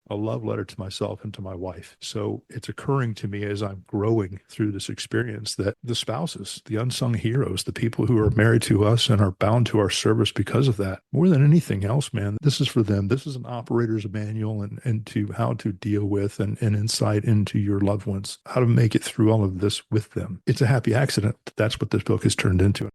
a love letter to myself and to my wife. So it's occurring to me as I'm growing through this experience that the spouses, the unsung heroes, the people who are married to us and are bound to our service because of that, more than anything else, man, this is for them. This is an operator's manual and to how to deal with and insight into your loved ones, how to make it through all of this with them. It's a happy accident. That's what this book has turned into.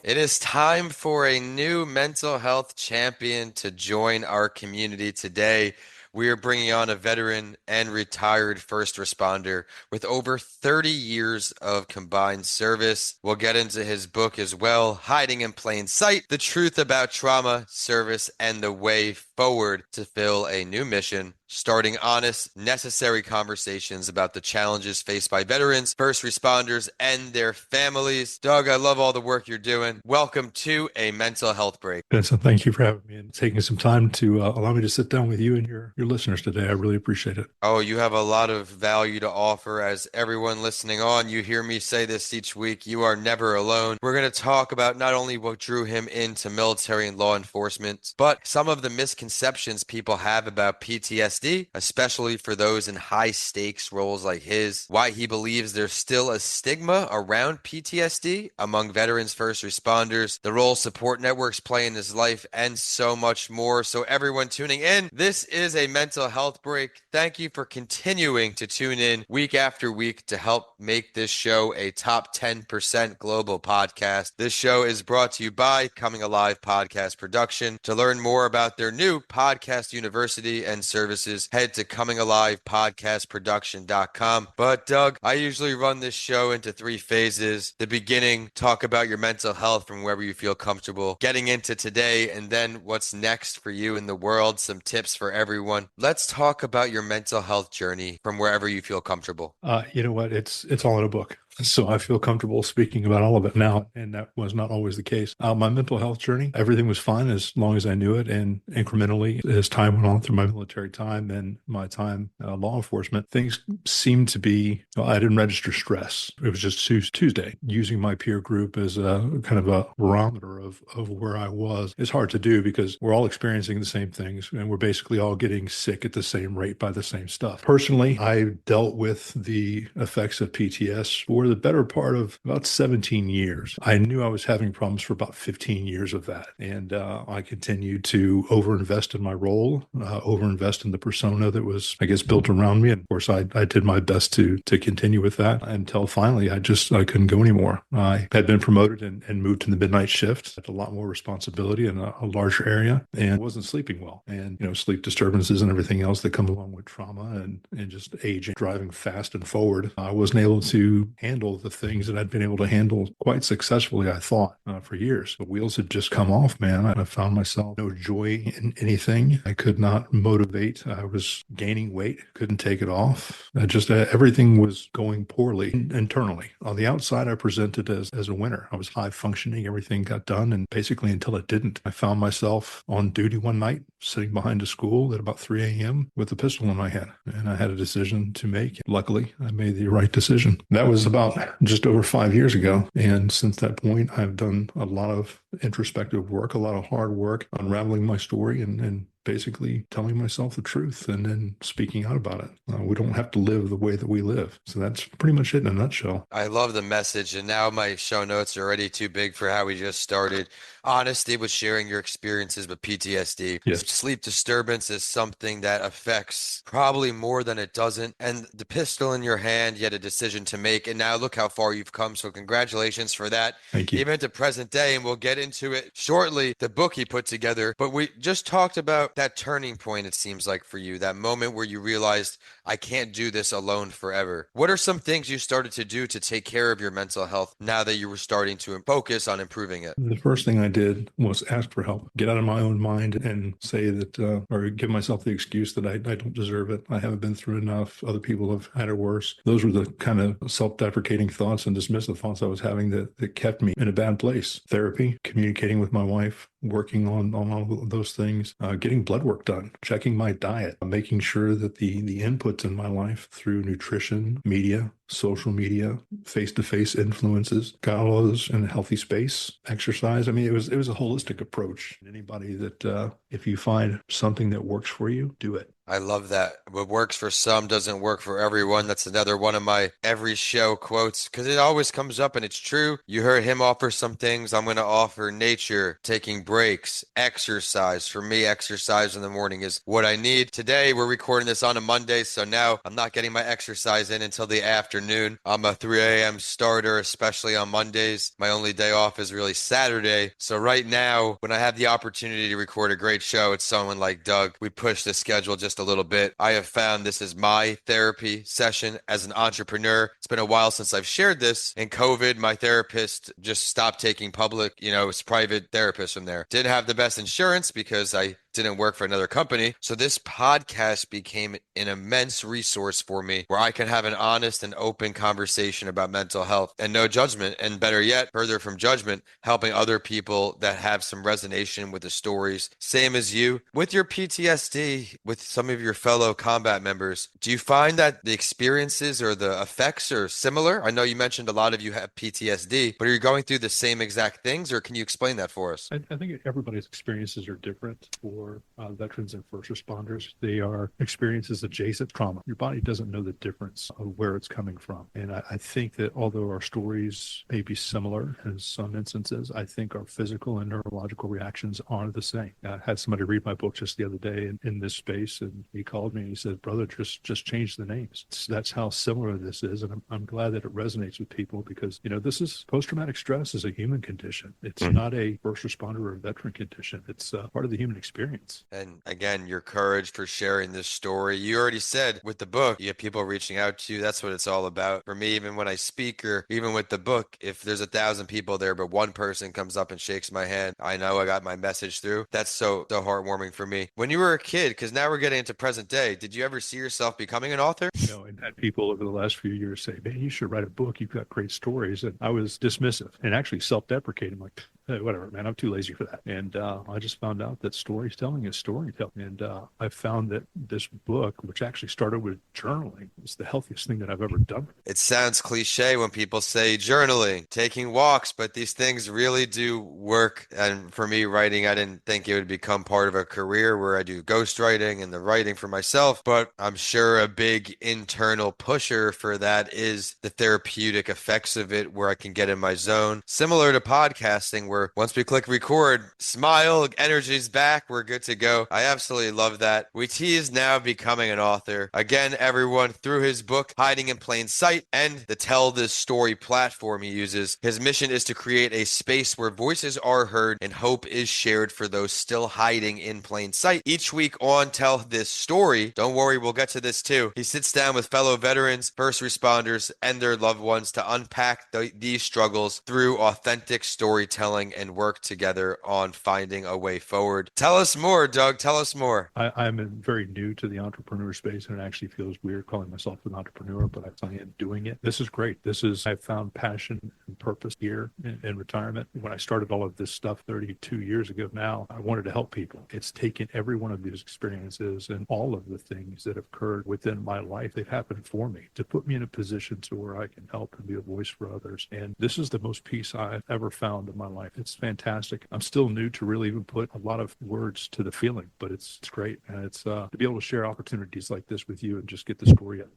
It is time for a new mental health champion to join our community today. We are bringing on a veteran and retired first responder with over 30 years of combined service. We'll get into his book as well, Hiding in Plain Sight, The Truth About Trauma, Service, and the Way Forward to Fill a New Mission. Starting honest, necessary conversations about the challenges faced by veterans, first responders, and their families. Doug, I love all the work you're doing. Welcome to a mental health break. Vincent, thank you for having me and taking some time to allow me to sit down with you and your listeners today. I really appreciate it. Oh, you have a lot of value to offer. As everyone listening on, you hear me say this each week, you are never alone. We're going to talk about not only what drew him into military and law enforcement, but some of the misconceptions people have about PTSD, especially for those in high stakes roles like his, why he believes there's still a stigma around PTSD among veterans, first responders, the role support networks play in his life, and so much more. So everyone tuning in, this is a mental health break. Thank you for continuing to tune in week after week to help make this show a top 10% global podcast. This show is brought to you by Coming Alive Podcast Production. To learn more about their new podcast university and services, head to comingalivepodcastproduction.com. But Doug, I usually run this show into three phases. The beginning, talk about your mental health from wherever you feel comfortable. Getting into today, and then what's next for you in the world, some tips for everyone. Let's talk about your mental health journey from wherever you feel comfortable. You know what? It's all in a book. So I feel comfortable speaking about all of it now, and that was not always the case. My mental health journey, everything was fine as long as I knew it, and incrementally as time went on through my military time and my time law enforcement, things seemed to be. Well, I didn't register stress. It was just Tuesday. Using my peer group as a kind of a barometer of where I was is hard to do because we're all experiencing the same things, and we're basically all getting sick at the same rate by the same stuff. Personally, I dealt with the effects of PTS for the better part of about 17 years. I knew I was having problems for about 15 years of that. And I continued to overinvest in my role, overinvest in the persona that was, I guess, built around me. And of course, I did my best to continue with that until finally I couldn't go anymore. I had been promoted and moved to the midnight shift, had a lot more responsibility in a larger area, and wasn't sleeping well. And, sleep disturbances and everything else that come along with trauma and just aging, driving fast and forward. I wasn't able to handle the things that I'd been able to handle quite successfully, I thought, for years. The wheels had just come off, man. I found myself no joy in anything. I could not motivate. I was gaining weight, couldn't take it off. Everything was going poorly internally. On the outside, I presented as a winner. I was high functioning. Everything got done. And basically until it didn't, I found myself on duty one night, sitting behind a school at about 3 a.m. with a pistol in my hand. And I had a decision to make. Luckily, I made the right decision. That was about just over 5 years ago. And since that point, I've done a lot of introspective work, a lot of hard work, unraveling my story and basically telling myself the truth and then speaking out about it. We don't have to live the way that we live. So that's pretty much it in a nutshell. I love the message. And now my show notes are already too big for how we just started. Honesty with sharing your experiences with PTSD. Yes. Sleep disturbance is something that affects probably more than it doesn't. And the pistol in your hand, you had a decision to make. And now look how far you've come. So congratulations for that. Thank you. Even to present day, and we'll get into it shortly, the book he put together. But we just talked about that turning point, it seems like for you, that moment where you realized, I can't do this alone forever. What are some things you started to do to take care of your mental health now that you were starting to focus on improving it? The first thing I did was ask for help, get out of my own mind and say that, or give myself the excuse that I don't deserve it. I haven't been through enough. Other people have had it worse. Those were the kind of self-deprecating thoughts and dismissive thoughts I was having that kept me in a bad place. Therapy, communicating with my wife, working on all of those things, getting blood work done, checking my diet, making sure that the inputs in my life through nutrition, media, social media, face-to-face influences, got all of those in a healthy space, exercise. I mean, it was a holistic approach. Anybody that if you find something that works for you, do it. I love that. What works for some doesn't work for everyone. That's another one of my every show quotes because it always comes up and it's true. You heard him offer some things. I'm going to offer nature, taking breaks, exercise. For me, exercise in the morning is what I need. Today, we're recording this on a Monday, so now I'm not getting my exercise in until the afternoon. I'm a 3 a.m. starter, especially on Mondays. My only day off is really Saturday. So right now, when I have the opportunity to record a great show, it's someone like Doug. We push the schedule just a little bit. I have found this is my therapy session as an entrepreneur. It's been a while since I've shared this. In COVID, my therapist just stopped taking public, it's private therapists from there. Didn't have the best insurance because I didn't work for another company. So this podcast became an immense resource for me where I can have an honest and open conversation about mental health and no judgment. And better yet, further from judgment, helping other people that have some resonation with the stories. Same as you with your PTSD, with some of your fellow combat members. Do you find that the experiences or the effects are similar? I know you mentioned a lot of you have PTSD, but are you going through the same exact things or can you explain that for us? I think everybody's experiences are different. For veterans and first responders, they are experiences adjacent trauma. Your body doesn't know the difference of where it's coming from. And I think that although our stories may be similar in some instances, I think our physical and neurological reactions are the same. I had somebody read my book just the other day in this space, and he called me and he said, "Brother, just change the names." That's how similar this is. And I'm glad that it resonates with people because, this is post-traumatic stress is a human condition. It's not a first responder or a veteran condition. It's part of the human experience. And again, your courage for sharing this story. You already said with the book, you have people reaching out to you. That's what it's all about. For me, even when I speak or even with the book, if there's 1,000 people there, but one person comes up and shakes my hand, I know I got my message through. That's so heartwarming for me. When you were a kid, because now we're getting into present day, did you ever see yourself becoming an author? And had people over the last few years say, "Man, you should write a book. You've got great stories." And I was dismissive and actually self-deprecating, like, "Hey, whatever, man, I'm too lazy for that." And I just found out that storytelling is storytelling. And I found that this book, which actually started with journaling, is the healthiest thing that I've ever done. It sounds cliche when people say journaling, taking walks, but these things really do work. And for me, writing, I didn't think it would become part of a career where I do ghostwriting and the writing for myself, but I'm sure a big internal pusher for that is the therapeutic effects of it where I can get in my zone. Similar to podcasting, where once we click record, smile, energy's back, we're good to go. I absolutely love that. We tease now becoming an author. Again, everyone, through his book, Hiding in Plain Sight, and the Tell This Story platform he uses, his mission is to create a space where voices are heard and hope is shared for those still hiding in plain sight. Each week on Tell This Story, don't worry, we'll get to this too, he sits down with fellow veterans, first responders, and their loved ones to unpack these struggles through authentic storytelling and work together on finding a way forward. Tell us more, Doug. Tell us more. I'm very new to the entrepreneur space, and it actually feels weird calling myself an entrepreneur, but I am doing it. This is great. I've found passion and purpose here in retirement. When I started all of this stuff 32 years ago now, I wanted to help people. It's taken every one of these experiences and all of the things that have occurred within my life, they've happened for me to put me in a position to where I can help and be a voice for others. And this is the most peace I've ever found in my life. It's fantastic. I'm still new to really even put a lot of words to the feeling, but it's great. And it's to be able to share opportunities like this with you and just get the story out.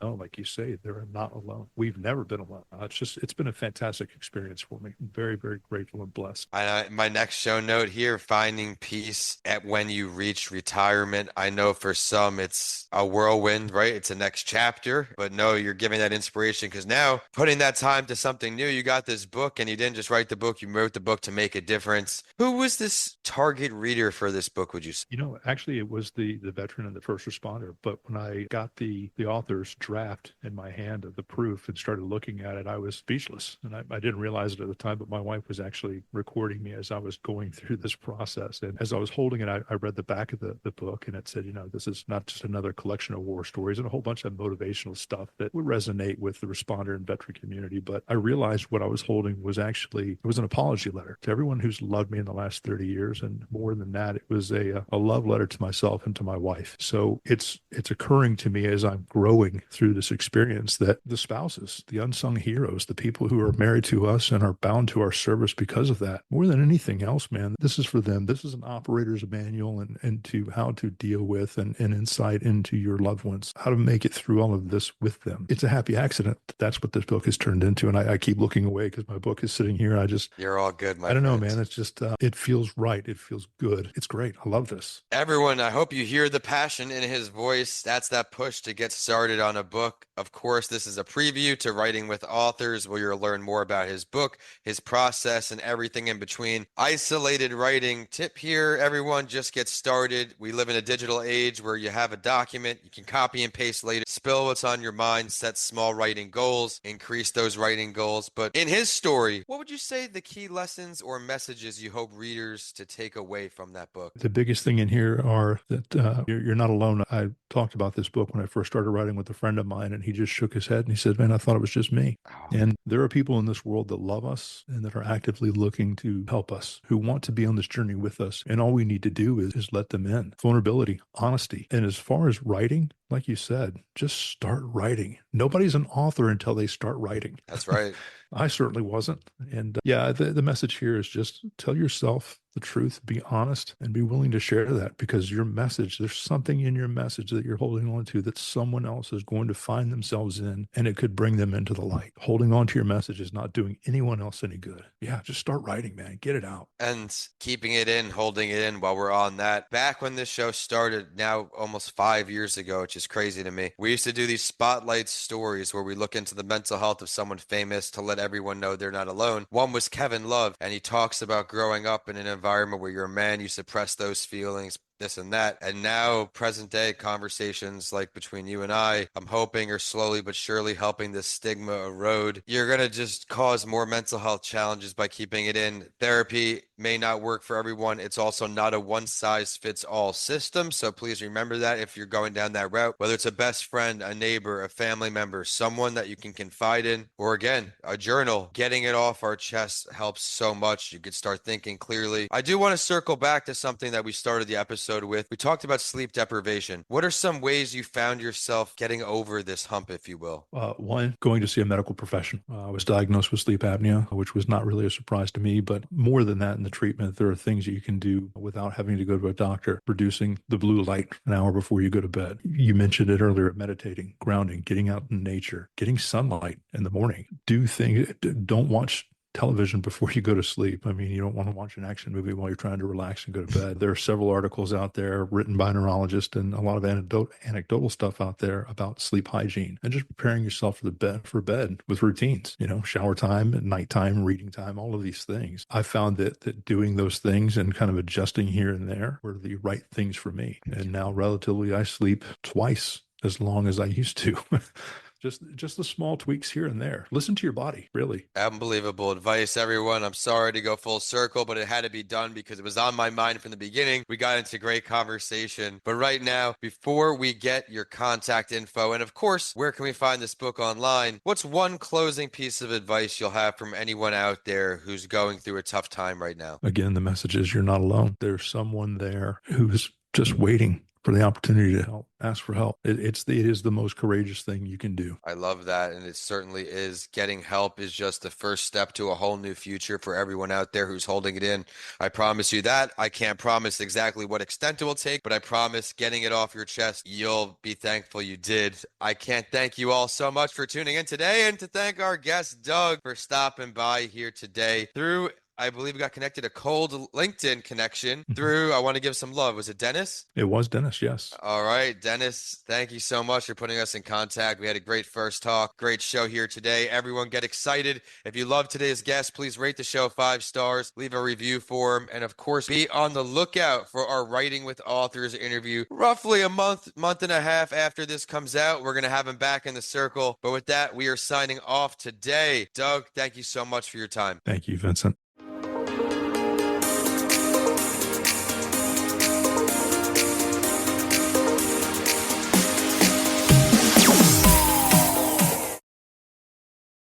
Oh, like you say, they're not alone. We've never been alone. It's been a fantastic experience for me. I'm very, very grateful and blessed. My next show note here, finding peace at when you reach retirement. I know for some it's a whirlwind, right? It's a next chapter, but no, you're giving that inspiration because now putting that time to something new, you got this book and you didn't just write the book, you wrote the book to make a difference. Who was this target reader for this book, would you say? Actually, it was the veteran and the first responder. But when I got the author's draft in my hand of the proof and started looking at it, I was speechless. And I didn't realize it at the time, but my wife was actually recording me as I was going through this process. And as I was holding it, I read the back of the book, and it said, this is not just another collection of war stories and a whole bunch of motivational stuff that would resonate with the responder and veteran community. But I realized what I was holding was actually, it was an apology letter to everyone who's loved me in the last 30 years. And more than that, it was a love letter to myself and to my wife. So it's occurring to me as I'm growing through through this experience that the spouses, the unsung heroes, the people who are married to us and are bound to our service because of that, more than anything else, man, this is for them. This is an operator's manual and to how to deal with and insight into your loved ones, how to make it through all of this with them. It's a happy accident. That's what this book has turned into. And I keep looking away because my book is sitting here. You're all good, my I don't know, friend. man. It's just, it feels right. It feels good. It's great. I love this. Everyone, I hope you hear the passion in his voice. That's that push to get started on a book. Of course, this is a preview to Writing with Authors, where you'll learn more about his book, his process, and everything in between. Isolated writing tip here, everyone, just get started. We live in a digital age where you have a document, you can copy and paste later, spill what's on your mind, set small writing goals, increase those writing goals. But in his story, what would you say the key lessons or messages you hope readers to take away from that book? The biggest thing in here are that you're not alone. I talked about this book when I first started writing with a friend of mine, and he just shook his head and he said, "Man, I thought it was just me." Oh, And there are people in this world that love us and that are actively looking to help us, who want to be on this journey with us. And all we need to do is let them in. Vulnerability, honesty. And as far as writing, like you said, just start writing. Nobody's an author until they start writing. that's right. I certainly wasn't. And yeah, the message here is just tell yourself the truth, be honest, and be willing to share that, because your message, there's something in your message that you're holding on to that someone else is going to find themselves in, and it could bring them into the light. Holding on to your message is not doing anyone else any good. Yeah, just start writing, man. Get it out. And keeping it in, holding it in while we're on that. Back when this show started, now almost 5 years ago, which is crazy to me, we used to do these spotlight stories where we look into the mental health of someone famous to let everyone know they're not alone. One was Kevin Love, and he talks about growing up in an environment where you're a man, you suppress those feelings, this and that. And now, present day conversations like between you and I'm hoping are slowly but surely helping this stigma erode. You're going to just cause more mental health challenges by keeping it in. Therapy may not work for everyone. It's also not a one size fits all system. So please remember that if you're going down that route, whether it's a best friend, a neighbor, a family member, someone that you can confide in, or again, a journal, getting it off our chest helps so much. You could start thinking clearly. I do want to circle back to something that we started the episode with. We talked about sleep deprivation. What are some ways you found yourself getting over this hump, if you will? One, going to see a medical professional. I was diagnosed with sleep apnea, which was not really a surprise to me, but more than that in the treatment, there are things that you can do without having to go to a doctor, reducing the blue light an hour before you go to bed. You mentioned it earlier, meditating, grounding, getting out in nature, getting sunlight in the morning. Do things, don't watch television before you go to sleep. I mean, you don't want to watch an action movie while you're trying to relax and go to bed. There are several articles out there written by neurologists and a lot of anecdotal stuff out there about sleep hygiene and just preparing yourself for bed with routines, shower time, nighttime, reading time, all of these things. I found that doing those things and kind of adjusting here and there were the right things for me. And now relatively I sleep twice as long as I used to. Just the small tweaks here and there. Listen to your body, really. Unbelievable advice, everyone. I'm sorry to go full circle, but it had to be done because it was on my mind from the beginning. We got into great conversation. But right now, before we get your contact info, and of course, where can we find this book online? What's one closing piece of advice you'll have from anyone out there who's going through a tough time right now? Again, the message is you're not alone. There's someone there who's just waiting for the opportunity to help. Ask for help. It is the most courageous thing you can do. I love that. And it certainly is. Getting help is just the first step to a whole new future for everyone out there who's holding it in. I promise you that. I can't promise exactly what extent it will take, but I promise getting it off your chest, you'll be thankful you did. I can't thank you all so much for tuning in today, and to thank our guest, Doug, for stopping by here today. I believe we got connected, a cold LinkedIn connection through, I want to give some love. Was it Dennis? It was Dennis, yes. All right, Dennis, thank you so much for putting us in contact. We had a great first talk. Great show here today. Everyone get excited. If you love today's guest, please rate the show 5 stars, leave a review for him, and of course, be on the lookout for our Writing with Authors interview. Roughly a month and a half after this comes out, we're going to have him back in the circle. But with that, we are signing off today. Doug, thank you so much for your time. Thank you, Vincent.